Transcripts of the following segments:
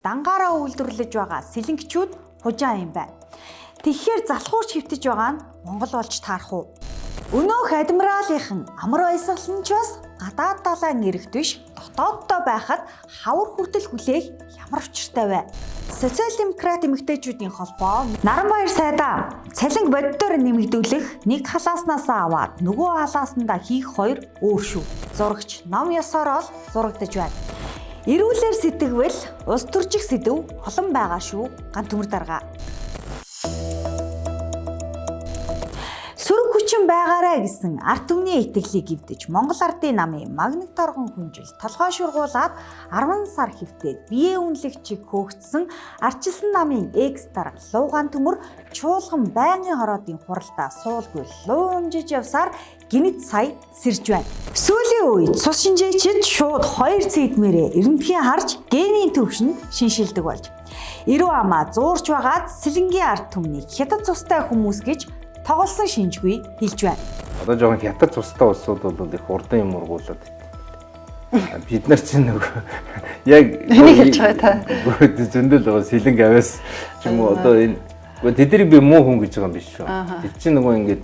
дангаараа үйлдвэрлэж байгаа сэлэнгчүүд хужаа юм байна. Тэгэхээр залхуурч хөвтөж байгаа нь Монгол болж таарах уу? Өнөөх адмиралынхан амар баясгалан ч бас гадаад далайн ирэх биш дотооддоо байхад хавар хүртэл хүлээх ямар учиртай вэ? Социал-демократ эмэгтэйчүүдийн холбоо Наранбаяр сайдаа цалинг боддоор нэмэгдүүлэх нэг халааснаас аваад нөгөө халааснаа хийх хоёр өөр шүү. Зурагч ном ёсоор л зурагдаж байна. Ирүүлэр сэтгэгвэл ус төрчих сэдв олон байгаа шүү. Ган төмөр дарга. Сүрэг хүчин байгаарэ гэсэн ард түмний итгэлийг эвдэж Монгол Ардын намын магнит торгон хүнжил толгой шургуулад 10 сар хэвтээд бие үнэлэгчийг хөөгдсөн арчилсан намын экс дарга Луугаан төмөр чуулган байнгын хороодын хуралдаа суулгүй луунжиж явсаар гинэт сая сэрж байна. Сүүлийн үед цус шинжээчид шууд 2 цэдмээрээ эрдэмтгийн харж генийн төвшөнд шиншилдэг болж эрүү амаа зуурч байгаад сэлэнгийн ард түмнийг хятад цустай хүмүүс гэж тоглосон шинжгүй хэлж байна. Одоо жоохон хятад цустай улсууд бол их урдан юм ургуулад бид нар чинь нөгөө яг хэлж байгаа та. Зөндөл байгаа сэлэнг аваас ч юм уу одоо энэ тэднийг би муу хүн гэж байгаа юм биш шүү. Тэд чинь нөгөө ингээд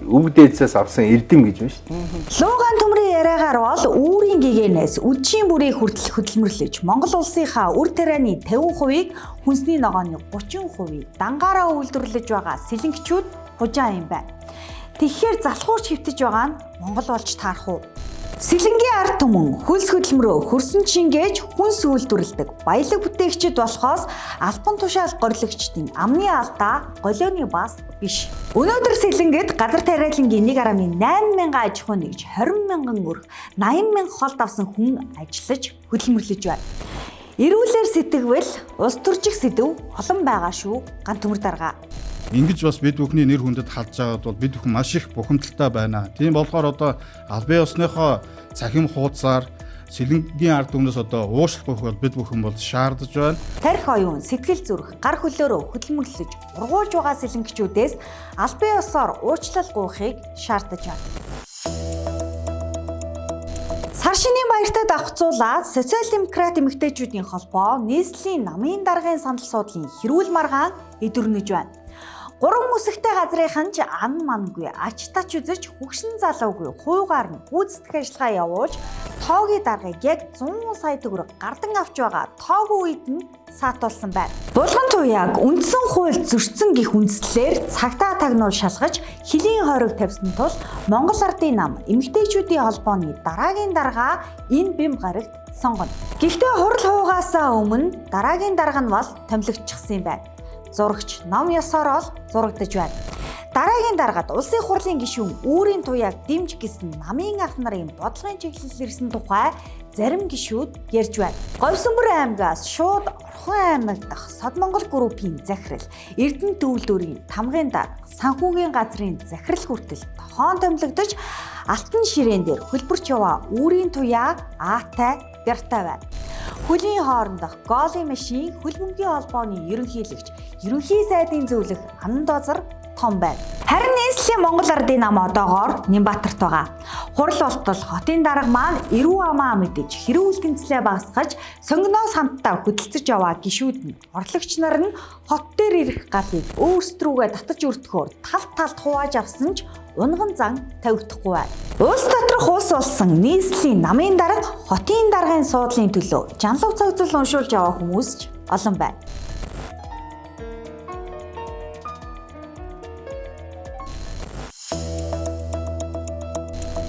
өвг дээдсээс авсан эрдэм гэж байна шүү дээ. Луугаан төмрийн яриагаар бол үүрийн гэгээнээс үдшийн бүрийг хүртэл хөдөлмөрлөж Монгол улсынхаа үр тарианы 50%-ийг хүнсний ногооны 30%-ийг дангаараа үйлдвэрлэж байгаа сэлэнгчүүд хужаа юм байна. Тэгэхээр залхуурч хөвтөж байгаа нь Монгол болж таарах уу? Сэлэнгийн ард түмэн хөлс хөдөлмөрөө хөрсөн чингээж хүнс үйлдвэрлэдэг баялаг бүтээгчид болохоос албан тушаал горилогчдын амны алдаа голооны бас биш. Өнөөдөр сэлэнгэд газар тариалангийн 1.8 мянган аж ахуй нэгж 20 мянган өрх 80 мянга холд авсан хүн ажиллаж хөдөлмөрлөж байна. Ирүүлэр сэтгэгвэл ус төрчих сэдв олон байгаа шүү. Ган төмөр дарга. Ингэж бас бид бүхний нэр хүндэд халж байгаад бол бид бүхэн маш их бухимдалтай байна. Тийм болохоор одоо албан ёсныхоо цахим хуудасаар сэлэнгийн ард түмнээс одоо уушлах бол бид бүхэн бол шаардж байна. Тарих оюун, сэтгэл зүрх, гар хөлөөрөө хөдөлмөрлөж ургуулж байгаа сэлэнгчүүдээс албан ёсоор уучлал гуйхыг шаардаж байна. Сар шинийн баяртай давхцуулаад социал-демократ эмэгтэйчүүдийн холбоо нийслэлийн намын даргын санал суудлын хэрүүл маргаан эдүрнэж байна. 3 үсэгтэй газрынхан ч ан мангүй ач тач үзэж хөгшин залуугүй хуугаар нь гүйцэтгэх ажиллагаа явуулж тоогийн даргыг яг 100 сая төгрөг гардан авч байгаа тоогүй үед нь саатуулсан байна. Булган туяаг үндсэн хууль зөрчсөн гих үндслээр цагтаа тагнуул шалгаж хөлийн хориг тавьсан тул Монгол Ардын нам эмэгтэйчүүдийн холбооны дараагийн дарга энэ бэм гарагт сонгоно. Гэхдээ хурал хуугаасаа өмнө дараагийн дарга нь бол томилогдчихсан юм байна. Зурагч ном ёсоор л зурагдаж байна. Дараагийн даргаад улсын хурлын гишүүн үүрийн туяаг дэмж гисэн намын ах нарын бодлогын чиглэл ирсэн тухай зарим гишүүд ярьж байна. Говьсөнбөр аймгаас шууд Орхон аймаг дахь Сод Монгол группийн захирал Эрдэнэ төвлөрийн тамгын дарга санхүүгийн газрын захирал хүртэл тохон томилогдож алтан ширээн дээр хөлбөрч яваа үүрийн туяаг аатай гэртэй байна. Хөлийн хоорондох голын машин хөл бөмбөгийн холбооны ерөнхийлөгч ерөнхий сайдын зөвлөх Андозар том байна. Харин нийслэлийн Монгол Ардын нам одоогоор Нямбатарт байгаа. Хурал болтол хотын дарга маань эрүү амаа мэдэж хэрүүл тэнцлээ багасгаж сонгоноос хамтдаа хөдөлцөж яваа гишүүд нь орлогч нар нь хот дээр ирэх галыг өөрсдрүүгээ татаж өртгөөр талд хувааж авсан ч унган зан тавигдахгүй байна. Улс доторх улс болсон нийслэлийн намын дарга хотын даргын суудлын төлөө жанлав цогцол уншуулж яваа хүмүүс ч олон байна.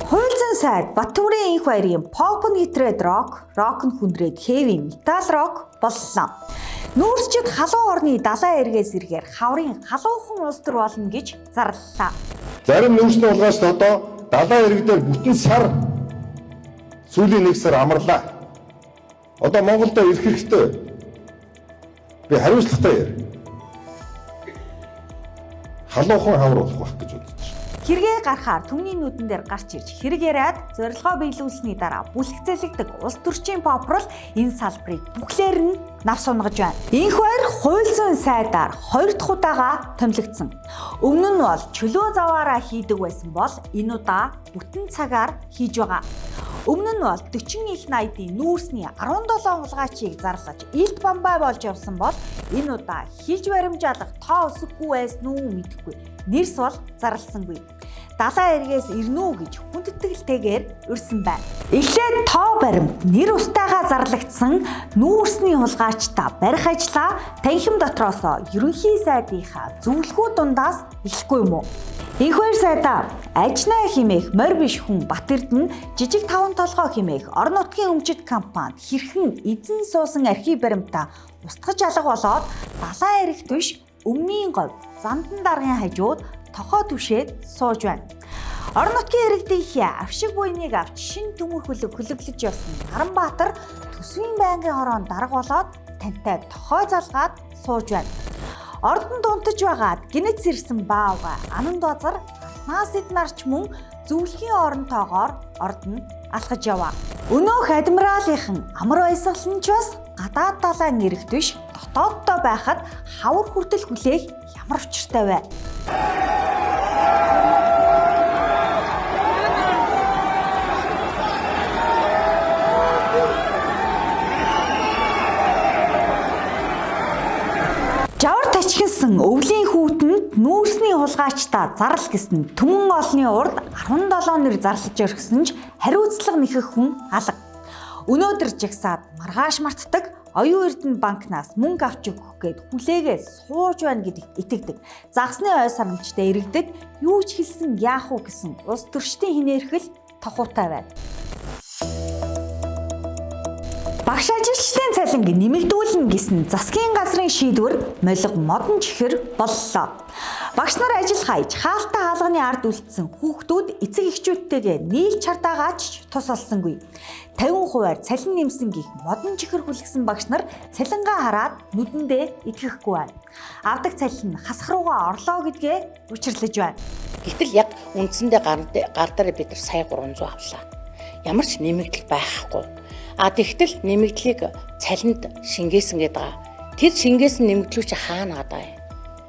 Хуйлзан сайд Баттөмрийн инх баярын pop нэтрээд рок нь хүндрээд heavy metal rock боллоо. Нүүрсчид халуун орны далайн эргээс эргээр хаврын халуухан улс төр болно гэж зарлалаа. Зарим нүүрсний улгаас одоо далайн эрэг дээр бүтэн сар сүүлийн 1 сар амарлаа. Одоо Монголд ирэх хэрэгтэй. Би хариуцлагатай яар. Халуухан хавар болох байх гэж бодож байна. Хэрэгээ гарахаар түмний нүдэн дээр гарч ирж хэрэг яриад зорилгоо биелүүлсэний дараа бүлэгцэлэгдэг улс төрчийн попрол энэ салбарыг бүхлээр нь навс унгаж байна. Энх баяр хууль зүйн сайдаар 2 дахь удаага томилогдсон. Өмнө нь бол чөлөө заваараа хийдэг байсан бол энэ удаа бүтэн цагаар хийж байгаа. Өмнө нь бол 40 их найдын нүүрсний 17 хулгайчийг зарлаж илт бамбай болж явсан бол энэ удаа хилж баримжаалах тоо өсөхгүй байсан уу мэдэхгүй. Нэрс бол зарласангүй. Далайн эргээс ирнэ үү гэж хүндэтгэлтэйгээр урьсан байна. Эхлээд тоо баримт нэр устайгаа зарлагдсан нүүрсний хулгайчтай барих ажлаа танхим дотроос ерөнхий сайдынхаа зөвлөгөө дундаас эхлэхгүй юм уу? Энх баяр сайдаа ажнаа химээх морь биш хүн Батэрдэн жижиг таван толгой химээх орон нутгийн өмчит компанид хэрхэн эзэн суусан архив баримтаа устгаж алга болоод далайн эрэг түш өмнгийн говь зандан даргын хажууд тохоо түшээд сууж байна. Орон нутгийн иргэдийнхээ авшиг буйныг авч шин төмөр хөлөглөж явсан Наранбаатар төсвийн байнгын хороонд дарга болоод тантай тохоо залгаад сууж байна. Ордонд унтаж байгаад гинэц ирсэн баавга анан дозор наас эднарч мөн зөвлөхийн оронтойгоор ордон алхаж яваа. Өнөөх адмиралынхан амар баясгалан ч бас гадаад далайн ирэх биш дотооддоо байхад хавар хүртэл хүлээх ямар учиртай вэ? Жавар тачигсан өвлийн хүүтэнд нүүрсний хулгайчтай зарл гэсэн түмэн олны урд 17 нэр зарлаж өргсөн ч хариуцлага нэхэх хүн алга. Өнөөдөр жагсаад маргааш мартдаг оюун эрдэнэ банкнаас мөнгө авч өгөх гээд хүлээгээ сууж байна гэдэгт итгэдэг. Загсны ой сарамжтай иргэдэд юу ч хэлсэн яах вэ гэсэн улс төрчдийн хинээрхэл тохуутай байна. Багш ажилчдын цалинг нэмэгдүүлнэ гэсэн засгийн газрын шийдвэр молго модон чихэр боллоо. Багш нар ажил хайж хаалттай хаалганы ард үлдсэн хүүхдүүд эцэг эхчүүдтэйгээ нийлж чардаагаач тус олсонгүй. 50% цалин нэмсэн гих модон чихэр хүлгсэн багш нар цалингаа хараад нүдэндээ итгэхгүй байна. Авдаг цалин хасах руугаа орлоо гэдгээ учирлаж байна. Гэтэл яг үндсэндээ гар дээр бид нар сая 300 авлаа. Ямар ч нэмэгдэл байхгүй. Тэгтэл нэмэгдлийг цалинд шингээсэн гэдэг байгаа. Тэр шингээсэн нэмэгдлүүд чи хаана гадаа юм?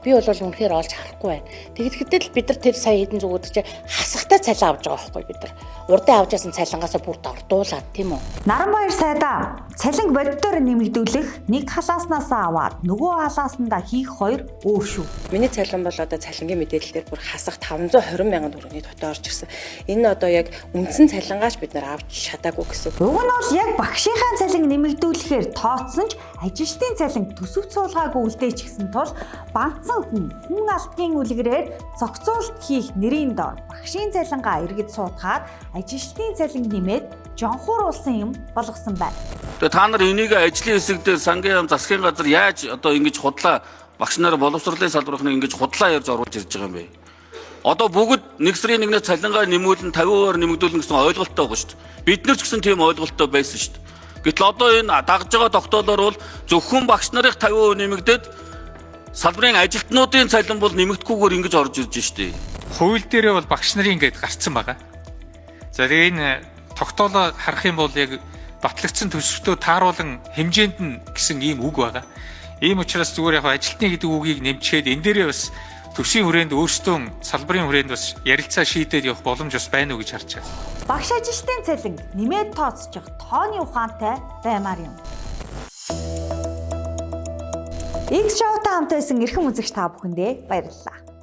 Би бол үнэхээр олж харахгүй байна. Тэгэхдээ бид нар тэр сая хэдэн зүгүүд чи хасахтай цалин авч байгаа байхгүй бид нар. Урдын авч яасан цалингаасаа бүр дордуулаад тийм үү? Наранбаяр сайдаа цалин боддоор нэмэгдүүлэх нэг халааснасаа аваад нөгөө халааснда хийх хоёр өөр шүү. Миний цалин бол одоо цалингийн мэдээлэл дээр бүр хасах 520 мянган төгрөгийн дотор орж ирсэн. Энэ одоо яг үндсэн цалингаач бид нар авч чадаагүй гэсэн. Уг нь бол яг багшийнхаа цалин нэмэгдүүлэхээр тооцсон ч ажилчдын цалин төсөв цуулгаагүй үлдээч гэсэн тул банцсан хүн алдгийн үлгэрээр зохицуулт хийх нэрийн дор багшийн цалингаа иргэд суудгаад ажилчдын цалин нэмээд жонхууруулсан юм болгосон байна. Тэгээ та нар энийг ажлын хэсэг дээр сангийн яам засгийн газар яаж одоо ингэж худлаа багш нараа боловсролын салбарыг ингэж худлаа ярьж оруулж ирж байгаа юм бэ? Одоо бүгд нэг сарын нэгнээс цалингаа нэмүүлэн 50% нэмэгдүүлнэ гэсэн ойлголттой байгаа шүү дээ. Бид нар ч гэсэн тийм ойлголттой байсан шүү дээ. Гэтэл одоо энэ дагж байгаа тогтоолоор бол зөвхөн багш нарыг 50% нэмэгдээд салбарын ажилтнуудын цалин бол нэмэгдэхгүйгээр ингэж орж ирж штэ. Хууль дээрээ бол багш нарын ингэж гарцсан байгаа. За тэгээ энэ тогтоолоо харах юм бол яг батлагдсан төсвтөө тааруулан хэмжээнд нь гэсэн ийм үг байгаа. Ийм учраас зүгээр яг ажилтны гэдэг үгийг нэмчихэд энэ дээрээ бас төсвийн хүрээнд өөрсдөө салбарын хүрээнд бас ярилцаа шийдээд явах боломж бас байна уу гэж харж байна. Багш ажилчдын цалин нэмээд тооцчих тооны ухаантай баймаар юм. X шоутай хамт байсан эрхэм үзэгч та бүхэндээ баярлалаа.